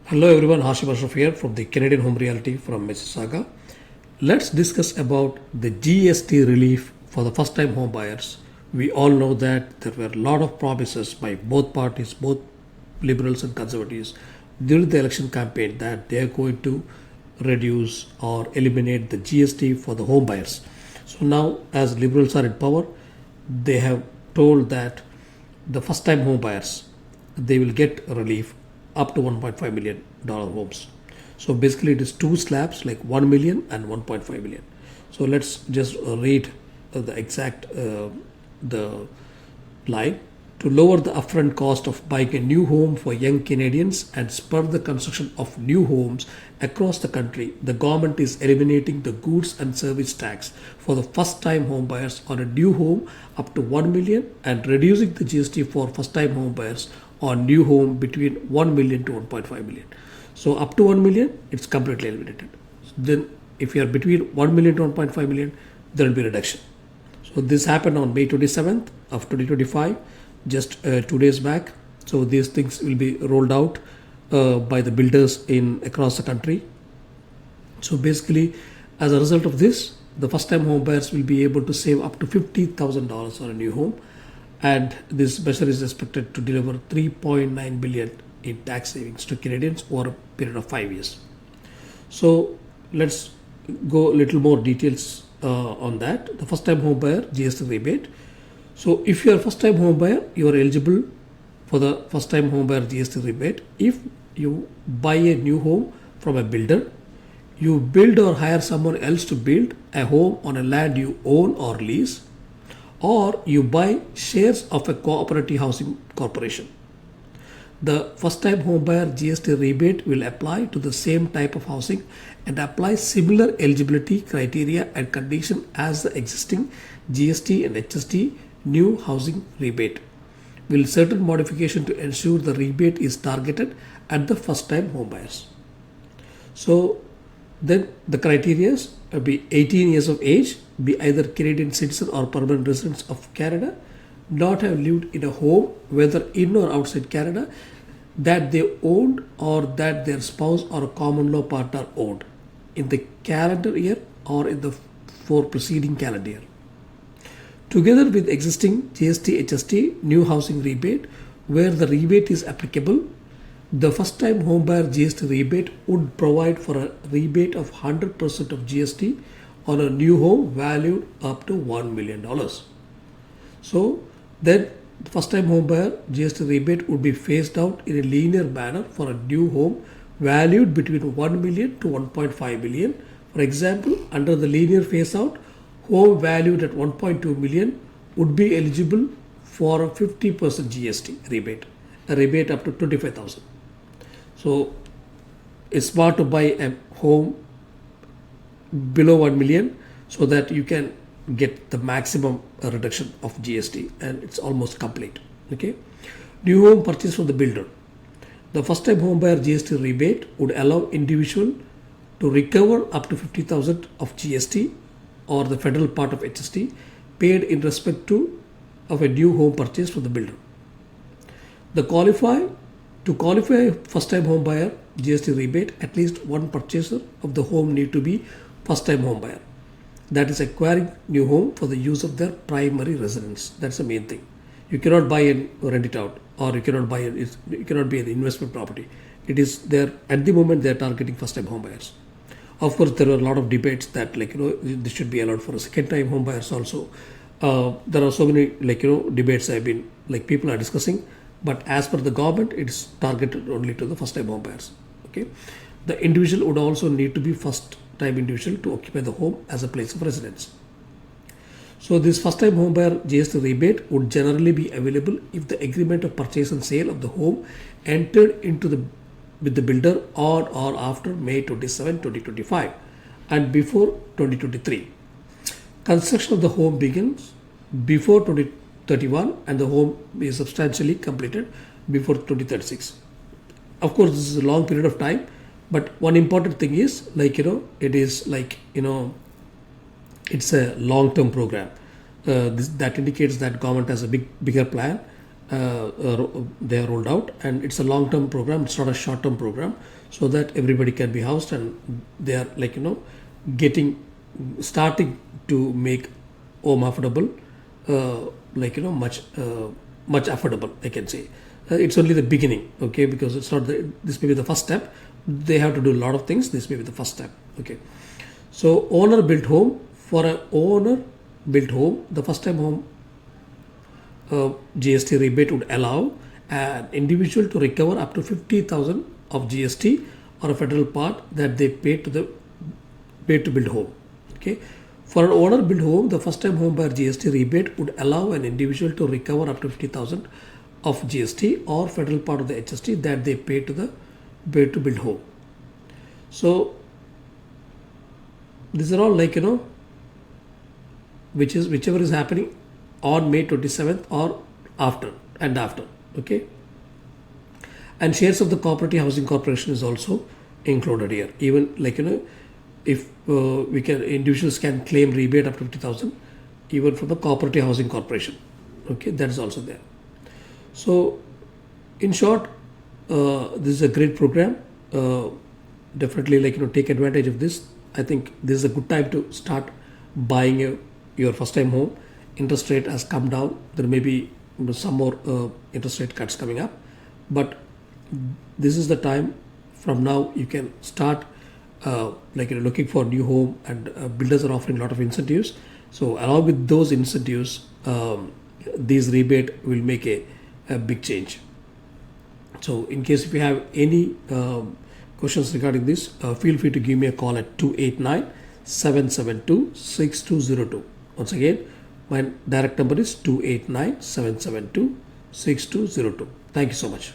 Hello everyone, Hashim Ashraf here from the Canadian Home Realty from Mississauga. Let's discuss about the GST relief for the first time home buyers. We all know that there were a lot of promises by both parties, both liberals and conservatives, during the election campaign that they are going to reduce or eliminate the GST for the home buyers. So now, as liberals are in power, they have told that the first time home buyers, they will get relief up to $1.5 million homes. So basically it is two slabs like 1 million and 1.5 million. So let's just read the exact the line. To lower the upfront cost of buying a new home for young Canadians and spur the construction of new homes across the country, the government is eliminating the goods and service tax for the first time home buyers on a new home up to 1 million and reducing the GST for first time home buyers on new home between 1 million to 1.5 million. So up to 1 million, it's completely eliminated. Then if you are between 1 million to 1.5 million, there will be reduction. So this happened on May 27th of 2025, just 2 days back. So these things will be rolled out by the builders in across the country. So basically, as a result of this, the first time home buyers will be able to save up to $50,000 on a new home, and this measure is expected to deliver 3.9 billion in tax savings to Canadians over a period of 5 years. So let's go a little more details on that. The first time home buyer GST rebate. So if you are first time home buyer, you are eligible for the first time home buyer GST rebate if you buy a new home from a builder, you build or hire someone else to build a home on a land you own or lease, or you buy shares of a cooperative housing corporation. The first time home buyer GST rebate will apply to the same type of housing and apply similar eligibility criteria and condition as the existing GST and HST new housing rebate. Will certain modification to ensure the rebate is targeted at the first time home buyers. So then the criteria be 18 years of age, be either Canadian citizen or permanent residents of Canada, not have lived in a home, whether in or outside Canada, that they owned or that their spouse or a common law partner owned in the calendar year or in the four preceding calendar year. Together with existing GST HST new housing rebate, where the rebate is applicable, the first time homebuyer GST rebate would provide for a rebate of 100% of GST on a new home valued up to $1 million. So then the first time homebuyer GST rebate would be phased out in a linear manner for a new home valued between 1 million to 1.5 million. For example, under the linear phase out, home valued at 1.2 million would be eligible for a 50% GST rebate, a rebate up to 25,000. So it's smart to buy a home below 1 million so that you can get the maximum reduction of GST, and it's almost complete. Okay. New home purchase from the builder. The first time home buyer GST rebate would allow individual to recover up to 50,000 of GST or the federal part of HST paid in respect of a new home purchase from the builder. To qualify first time home buyer GST rebate, at least one purchaser of the home need to be first time home buyer, that is acquiring new home for the use of their primary residence. That's the main thing. You cannot buy and rent it out, or you cannot be an investment property. It is there at the moment they are targeting first time home buyers. Of course, there are a lot of debates that this should be allowed for a second time home buyers also. There are so many debates people are discussing, but as per the government, it's targeted only to the first time home buyers. Okay, the individual would also need to be first time individual to occupy the home as a place of residence. So this first time home buyer GST rebate would generally be available if the agreement of purchase and sale of the home entered into with the builder on or after May 27, 2025 and before 2023. Construction of the home begins before 2031 and the home is substantially completed before 2036. Of course, this is a long period of time, but one important thing is it's a long-term program. That indicates that government has a bigger plan they are rolled out, and it's a long-term program. It's not a short-term program, so that everybody can be housed, and they are getting starting to make home affordable, much affordable, I can say. It's only the beginning, okay, because it's not this may be the first step. They have to do a lot of things. This may be the first step, okay. So owner built home. For an owner built home, the first time home GST rebate would allow an individual to recover up to 50,000 of GST or a federal part that they paid to build home. Okay. For an owner built home, the first time home buyer GST rebate would allow an individual to recover up to 50,000 of GST or federal part of the HST that they paid to build home. So these are all whichever is happening on May 27th or after. Okay. And shares of the cooperative housing corporation is also included here. Even if individuals can claim rebate up to 50,000 even from the cooperative housing corporation. Okay, that is also there. So in short, this is a great program. Definitely take advantage of this. I think this is a good time to start buying your first time home. Interest rate has come down. There may be some more interest rate cuts coming up, but this is the time. From now you can start looking for a new home, and builders are offering a lot of incentives. So along with those incentives, these rebate will make a big change. So in case if you have any questions regarding this, feel free to give me a call at 289-772-6202. Once again, my direct number is 289-772-6202. Thank you so much.